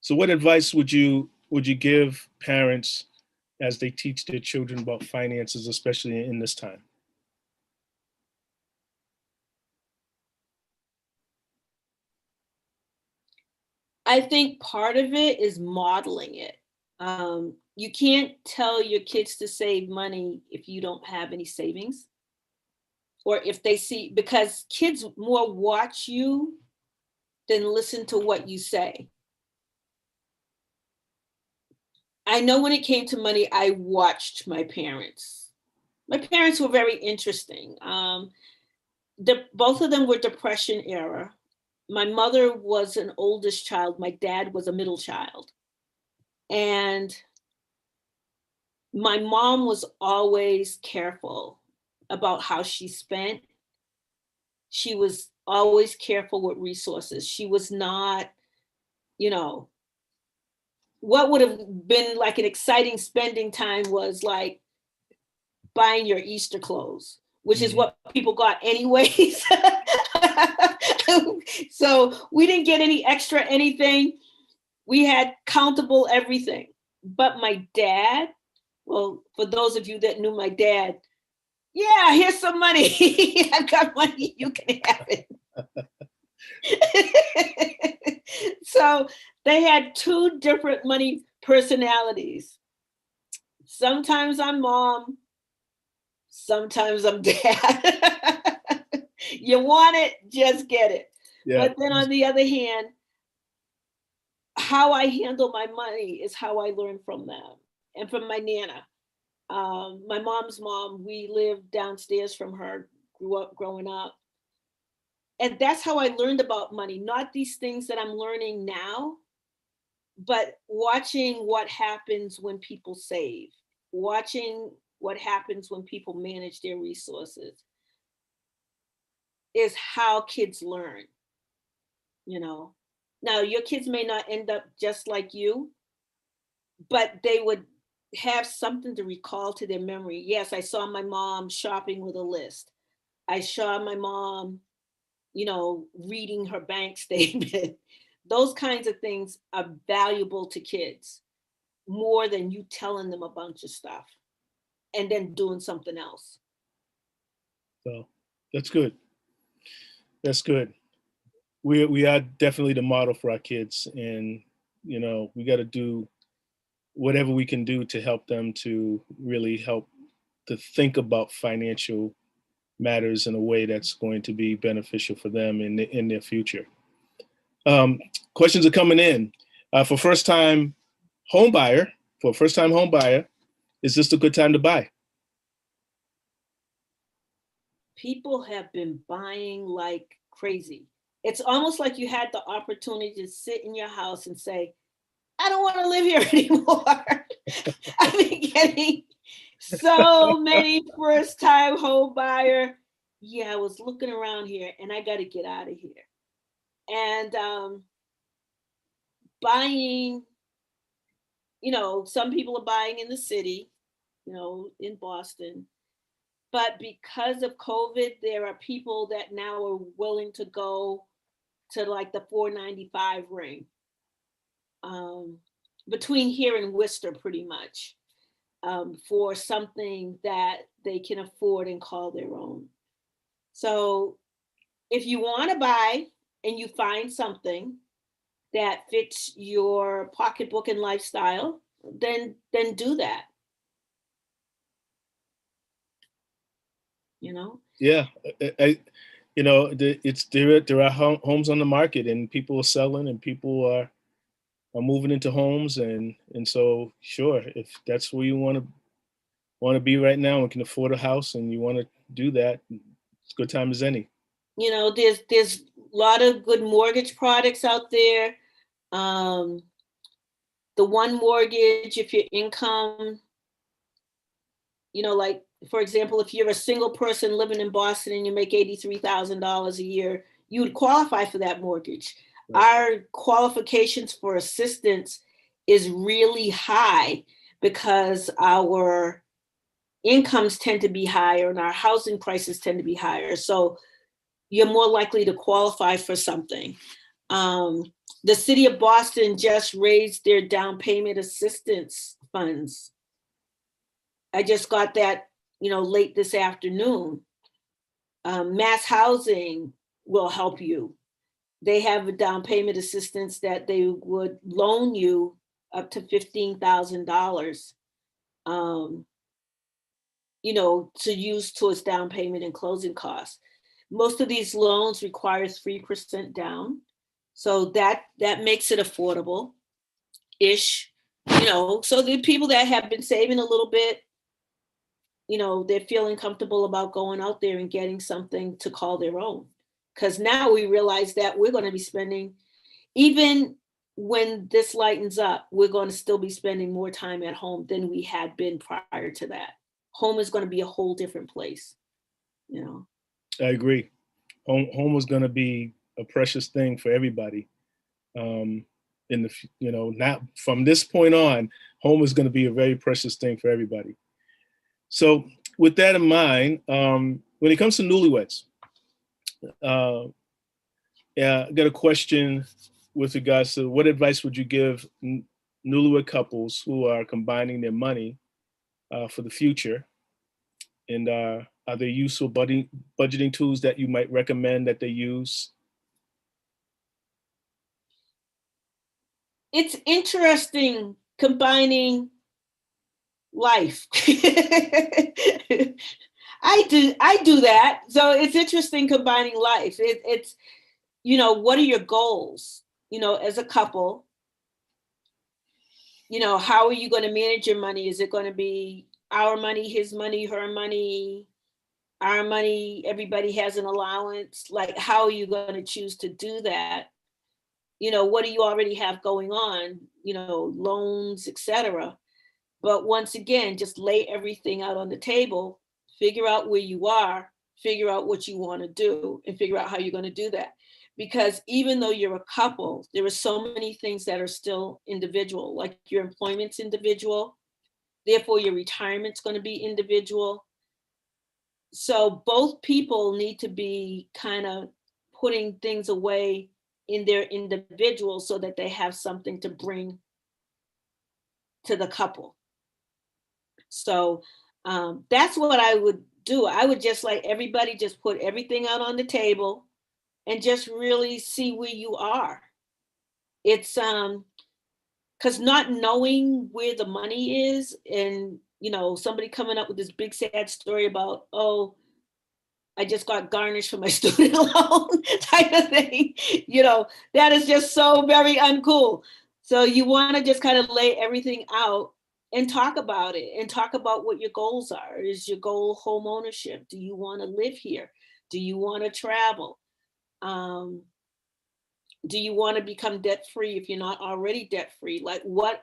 A: So what advice would you give parents as they teach their children about finances, especially in this time?
B: I think part of it is modeling it. You can't tell your kids to save money if you don't have any savings, or if they see, because kids more watch you than listen to what you say. I know when it came to money, I watched my parents. My parents were very interesting. Both of them were Depression era. My mother was an oldest child. My dad was a middle child. And my mom was always careful about how she spent. She was always careful with resources. She was not, what would have been like an exciting spending time was like buying your Easter clothes, which is what people got anyways. So we didn't get any extra anything. We had countable everything. But my dad, well, for those of you that knew my dad, yeah, here's some money. I've got money, you can have it. So they had two different money personalities. Sometimes I'm mom, sometimes I'm dad. You want it, just get it. Yeah. But then on the other hand, how I handle my money is how I learn from them and from my Nana. My mom's mom, we lived downstairs from her, growing up. And that's how I learned about money, not these things that I'm learning now, but watching what happens when people save, watching what happens when people manage their resources is how kids learn, Now, your kids may not end up just like you, but they would have something to recall to their memory. Yes, I saw my mom shopping with a list. I saw my mom, reading her bank statement. Those kinds of things are valuable to kids more than you telling them a bunch of stuff and then doing something else.
A: So that's good. That's good. we are definitely the model for our kids, and we got to do whatever we can do to help them to really help to think about financial matters in a way that's going to be beneficial for them in their future. Questions are coming in. For first-time home buyer, is this a good time to buy?
B: People have been buying like crazy. It's almost like you had the opportunity to sit in your house and say, I don't want to live here anymore. I've been getting so many first-time home buyer. Yeah, I was looking around here and I got to get out of here. And buying, some people are buying in the city, in Boston. But because of COVID, there are people that now are willing to go to like the 495 ring, between here and Worcester, pretty much, for something that they can afford and call their own. So if you want to buy and you find something that fits your pocketbook and lifestyle, then do that.
A: Yeah, there are homes on the market, and people are selling, and people are moving into homes, and so sure, if that's where you want to be right now and can afford a house and you want to do that, it's a good time as any.
B: There's a lot of good mortgage products out there. The one mortgage, if your income, like, for example, if you're a single person living in Boston and you make $83,000 a year, you would qualify for that mortgage. Right. Our qualifications for assistance is really high because our incomes tend to be higher and our housing prices tend to be higher. So you're more likely to qualify for something. The city of Boston just raised their down payment assistance funds. I just got that, late this afternoon. Mass Housing will help you. They have a down payment assistance that they would loan you up to $15,000, to use towards down payment and closing costs. Most of these loans require 3% down. So that makes it affordable-ish, so the people that have been saving a little bit, they're feeling comfortable about going out there and getting something to call their own. Because now we realize that we're going to be spending, even when this lightens up, we're going to still be spending more time at home than we had been prior to that. Home is going to be a whole different place,
A: I agree. Home is going to be a precious thing for everybody. Not from this point on, home is going to be a very precious thing for everybody. So with that in mind, when it comes to newlyweds, I got a question with regards to what advice would you give newlywed couples who are combining their money for the future? And are there useful budgeting tools that you might recommend that they use?
B: It's interesting combining life. I do that. So it's interesting combining life. It's what are your goals, as a couple? How are you going to manage your money? Is it going to be our money, his money, her money, our money, everybody has an allowance? Like, how are you going to choose to do that? What do you already have going on, loans, etc. But once again, just lay everything out on the table, figure out where you are, figure out what you want to do, and figure out how you're going to do that. Because even though you're a couple, there are so many things that are still individual, like your employment's individual, therefore your retirement's going to be individual. So both people need to be kind of putting things away in their individual so that they have something to bring to the couple. So that's what I would do. I would just like everybody just put everything out on the table, and just really see where you are. It's because not knowing where the money is, and somebody coming up with this big sad story about, oh, I just got garnished for my student loan type of thing, that is just so very uncool. So you want to just kind of lay everything out and talk about it, and talk about what your goals are. Is your goal home ownership? Do you want to live here? Do you want to travel? Do you want to become debt free if you're not already debt free? Like, what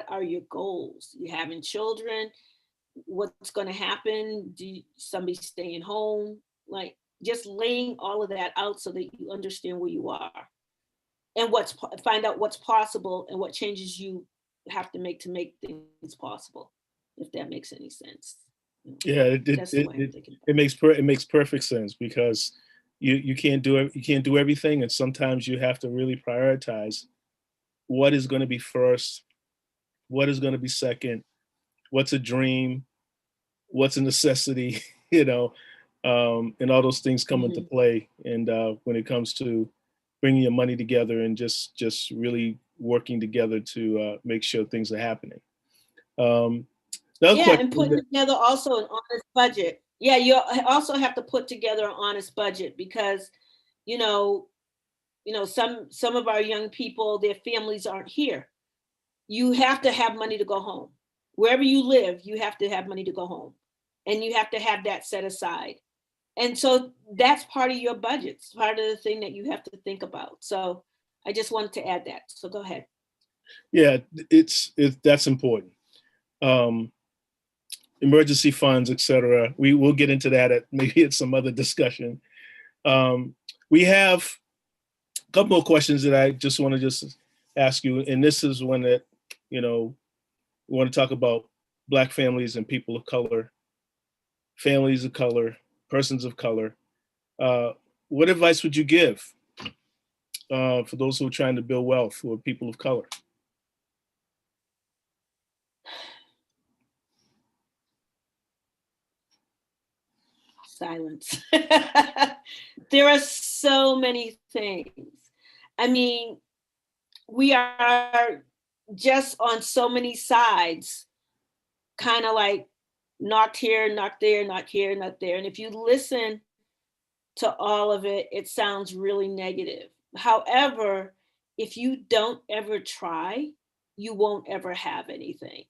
B: are your goals? You having children? What's going to happen? Somebody staying home? Like, just laying all of that out so that you understand where you are, and find out what's possible and what changes you have to make things possible, if that makes any sense.
A: Yeah, it makes perfect sense, because you can't do everything, and sometimes you have to really prioritize what is going to be first, what is going to be second, what's a dream, what's a necessity, and all those things come into play. And when it comes to bringing your money together and just really working together to make sure things are happening.
B: And putting together also an honest budget. Yeah, you also have to put together an honest budget, because some of our young people, their families aren't here. You have to have money to go home. Wherever you live, you have to have money to go home, and you have to have that set aside. And so that's part of your budget. It's part of the thing that you have to think about. So I just wanted to add that. So go ahead.
A: Yeah, that's important. Emergency funds, etc. We will get into that maybe at some other discussion. We have a couple more questions that I just want to ask you, and this is one that we want to talk about Black families and people of color, families of color, persons of color. What advice would you give for those who are trying to build wealth, who are people of color?
B: Silence. There are so many things. I mean, we are just on so many sides, kind of like knocked here, knocked there, knocked here, knocked there. And if you listen to all of it, it sounds really negative. However, if you don't ever try, you won't ever have anything.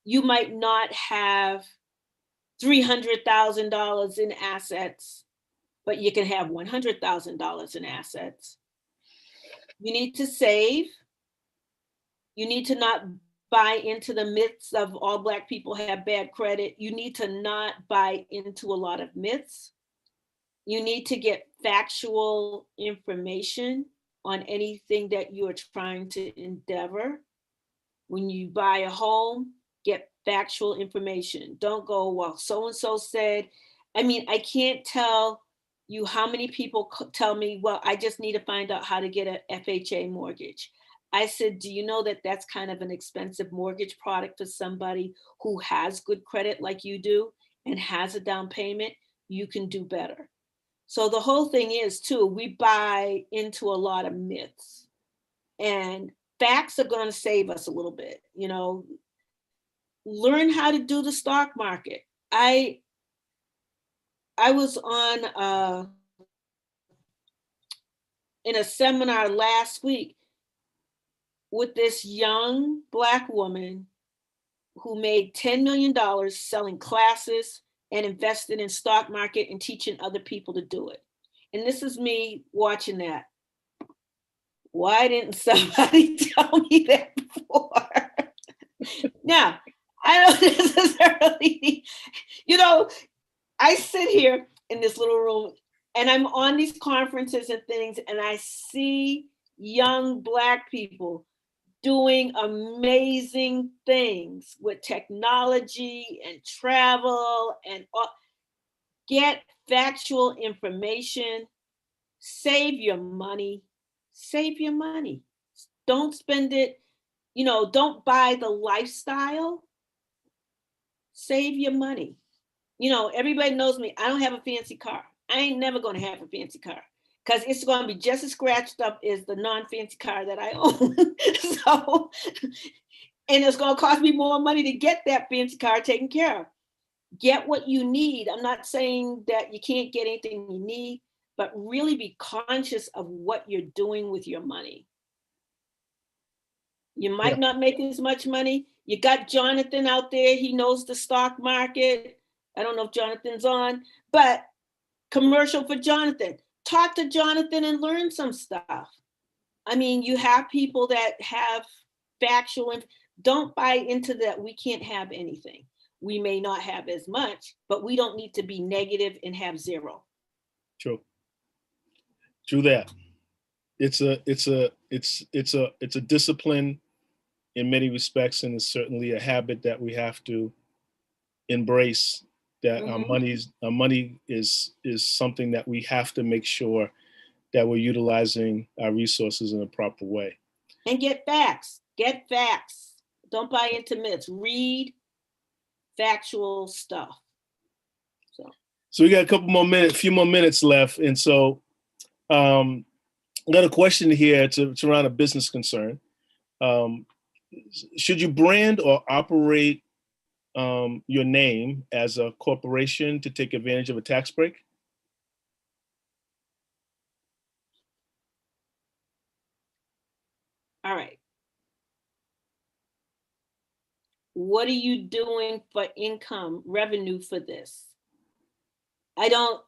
B: You might not have $300,000 in assets, but you can have $100,000 in assets. You need to save. You need to not buy into the myths of all Black people have bad credit. You need to not buy into a lot of myths. You need to get factual information on anything that you are trying to endeavor. When you buy a home, get factual information. Don't go, well, so-and-so said. I mean, I can't tell you how many people tell me, well, I just need to find out how to get an FHA mortgage. I said, do you know that that's kind of an expensive mortgage product for somebody who has good credit like you do and has a down payment? You can do better. So the whole thing is, too, we buy into a lot of myths, and facts are going to save us a little bit. Learn how to do the stock market. I was on in a seminar last week with this young Black woman who made $10 million selling classes and invested in stock market and teaching other people to do it. And this is me watching that. Why didn't somebody tell me that before? Now, I don't necessarily, I sit here in this little room and I'm on these conferences and things, and I see young Black people doing amazing things with technology and travel and get factual information. Save your money. Save your money. Don't spend it, don't buy the lifestyle. Save your money. Everybody knows me. I don't have a fancy car. I ain't never going to have a fancy car. because it's going to be just as scratched up as the non-fancy car that I own. So, and it's going to cost me more money to get that fancy car taken care of. Get what you need. I'm not saying that you can't get anything you need, but really be conscious of what you're doing with your money. You might not make as much money. You got Jonathan out there. He knows the stock market. I don't know if Jonathan's on, but commercial for Jonathan. Talk to Jonathan and learn some stuff. I mean, you have people that have factual, don't buy into that we can't have anything. We may not have as much, but we don't need to be negative and have zero.
A: True that. It's a discipline in many respects, and it's certainly a habit that we have to embrace, that our money is something that we have to make sure that we're utilizing our resources in a proper way.
B: And get facts. Don't buy into myths. Read factual stuff.
A: So we got a few more minutes left. And so I got a question here. It's around a business concern. Should you brand or operate your name as a corporation to take advantage of a tax break?
B: All right. What are you doing for income, revenue for this? I don't,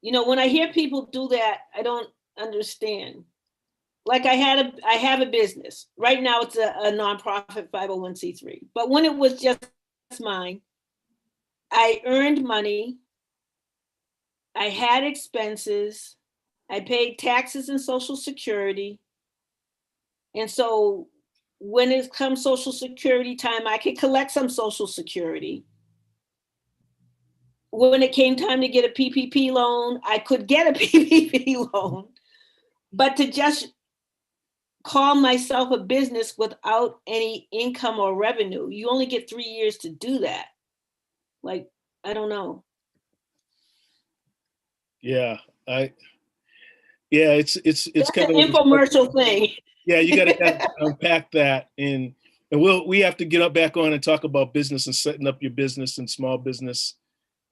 B: when I hear people do that, I don't understand. Like I have a business. Right now it's a nonprofit 501c3. But when it was just mine, I earned money. I had expenses. I paid taxes and Social Security. And so when it comes Social Security time, I could collect some Social Security. When it came time to get a PPP loan, I could get a PPP loan. But to just call myself a business without any income or revenue, you only get 3 years to do that. Like, I don't know.
A: Yeah, it's
B: That's
A: kind
B: an
A: of
B: infomercial thing.
A: Yeah, you got to unpack that, and we have to get up back on and talk about business and setting up your business and small business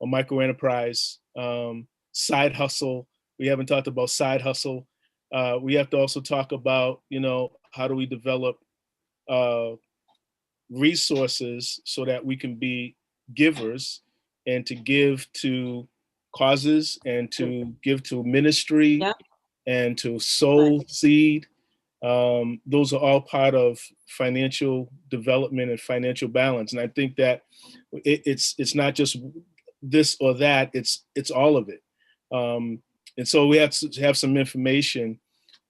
A: or micro enterprise, side hustle. We haven't talked about side hustle. We have to also talk about, how do we develop resources so that we can be givers and to give to causes and to give to ministry and to sow seed. Those are all part of financial development and financial balance. And I think that it's not just this or that, it's all of it. And so we have to have some information.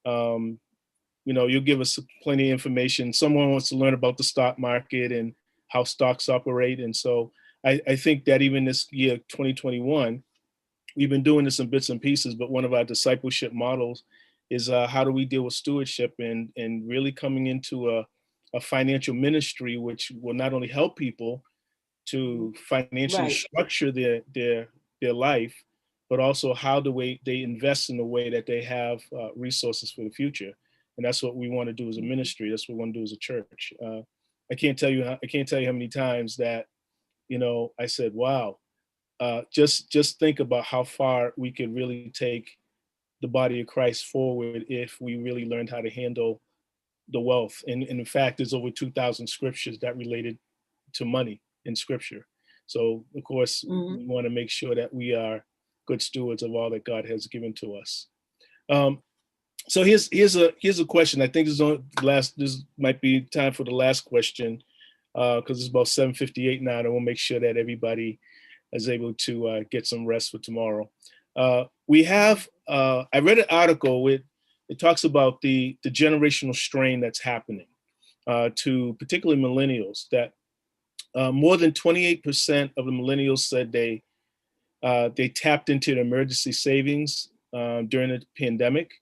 A: You'll give us plenty of information. Someone wants to learn about the stock market and how stocks operate. And so I think that even this year, 2021, we've been doing this in bits and pieces, but one of our discipleship models is how do we deal with stewardship and really coming into a financial ministry, which will not only help people to financially structure their life, but also how they invest in a way that they have resources for the future. And that's what we want to do as a ministry. That's what we want to do as a church. I can't tell you how many times that, I said, wow, just think about how far we could really take the body of Christ forward if we really learned how to handle the wealth. And in fact, there's over 2,000 scriptures that related to money in scripture. So of course, we want to make sure that we are good stewards of all that God has given to us. So here's a question. I think this might be time for the last question, because it's about 7:58 now, and I want to make sure that everybody is able to get some rest for tomorrow. We have, I read an article it talks about the generational strain that's happening to particularly millennials, that more than 28% of the millennials said they tapped into their emergency savings during the pandemic.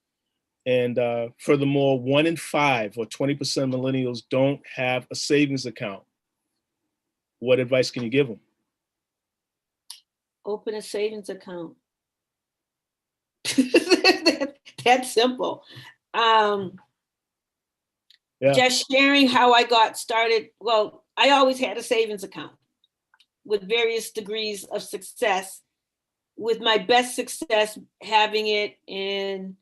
A: And furthermore, 1 in 5 or 20% of millennials don't have a savings account. What advice can you give them?
B: Open a savings account. That's simple.
A: Yeah.
B: Just sharing how I got started. Well, I always had a savings account with various degrees of success, with my best success having it in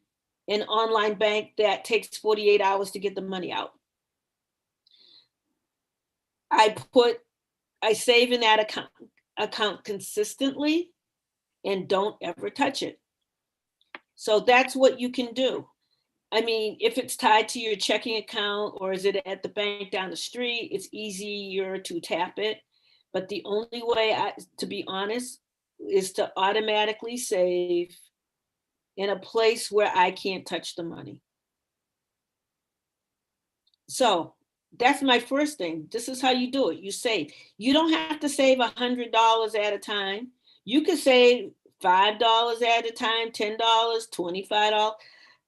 B: an online bank that takes 48 hours to get the money out. I save in that account consistently and don't ever touch it. So that's what you can do. I mean, if it's tied to your checking account or is it at the bank down the street, it's easier to tap it. But the only way, to be honest, is to automatically save in a place where I can't touch the money. So that's my first thing. This is how you do it. You save. You don't have to save $100 at a time. You can save $5 at a time, $10, $25.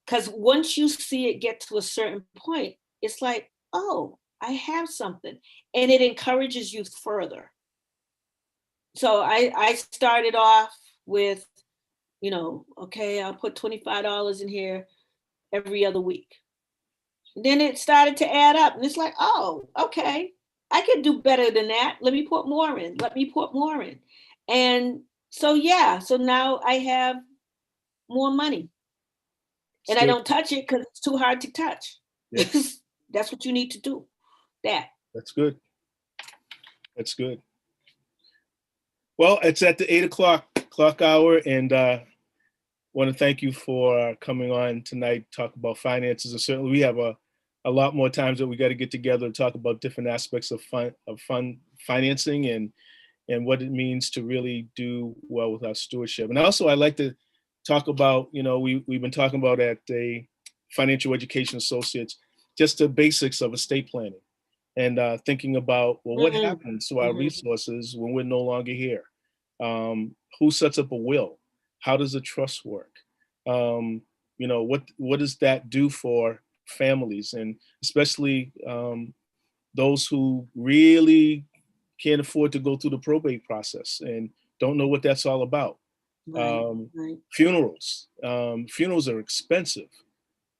B: Because once you see it get to a certain point, it's like, oh, I have something. And it encourages you further. So I started off with, okay, I'll put $25 in here every other week. And then it started to add up. And it's like, oh, okay, I could do better than that. Let me put more in. Let me put more in. And so, yeah, so now I have more money. And I don't touch it because it's too hard to touch. Yes. That's what you need to do.
A: That's good. That's good. Well, it's at the 8 o'clock hour, and want to thank you for coming on tonight, talk about finances. And certainly we have a lot more times that we got to get together and talk about different aspects of financing and what it means to really do well with our stewardship. And also I'd like to talk about, we've been talking about at the Financial Education Associates, just the basics of estate planning and thinking about, well, what happens to our resources when we're no longer here? Who sets up a will? How does a trust work? What does that do for families, and especially those who really can't afford to go through the probate process and don't know what that's all about. Right. Funerals. Funerals are expensive.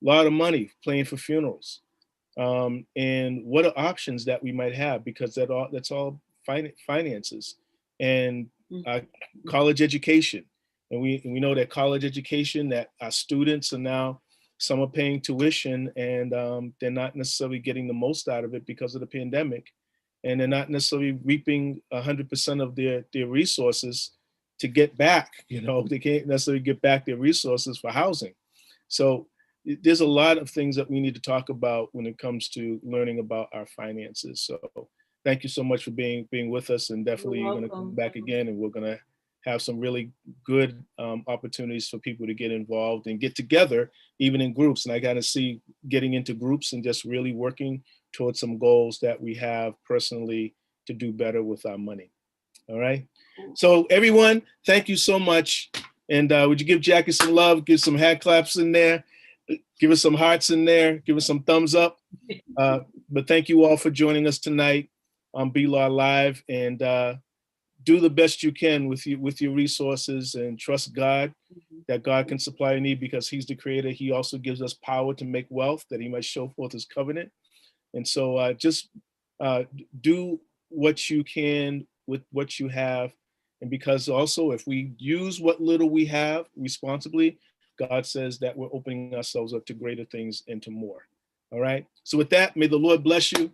A: A lot of money paying for funerals. And what are options that we might have, because that's all finances. And college education. And we know that college education, that our students are now, some are paying tuition and they're not necessarily getting the most out of it because of the pandemic. And they're not necessarily reaping 100% of their resources to get back. They can't necessarily get back their resources for housing. So there's a lot of things that we need to talk about when it comes to learning about our finances. So thank you so much for being with us, and definitely you're going to come back again, and we're going to have some really good opportunities for people to get involved and get together, even in groups. And I got to see getting into groups and just really working towards some goals that we have personally to do better with our money. All right. So everyone, thank you so much. And would you give Jackie some love, give some hand claps in there, give us some hearts in there, give us some thumbs up. But thank you all for joining us tonight on BLAW Live, and do the best you can with your resources, and trust God that God can supply your need, because he's the creator. He also gives us power to make wealth, that he might show forth his covenant. And so just do what you can with what you have. And because also, if we use what little we have responsibly, God says that we're opening ourselves up to greater things and to more. All right. So with that, may the Lord bless you.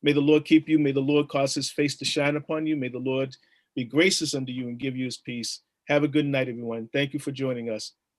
A: May the Lord keep you. May the Lord cause his face to shine upon you. May the Lord be gracious unto you and give you his peace. Have a good night, everyone. Thank you for joining us.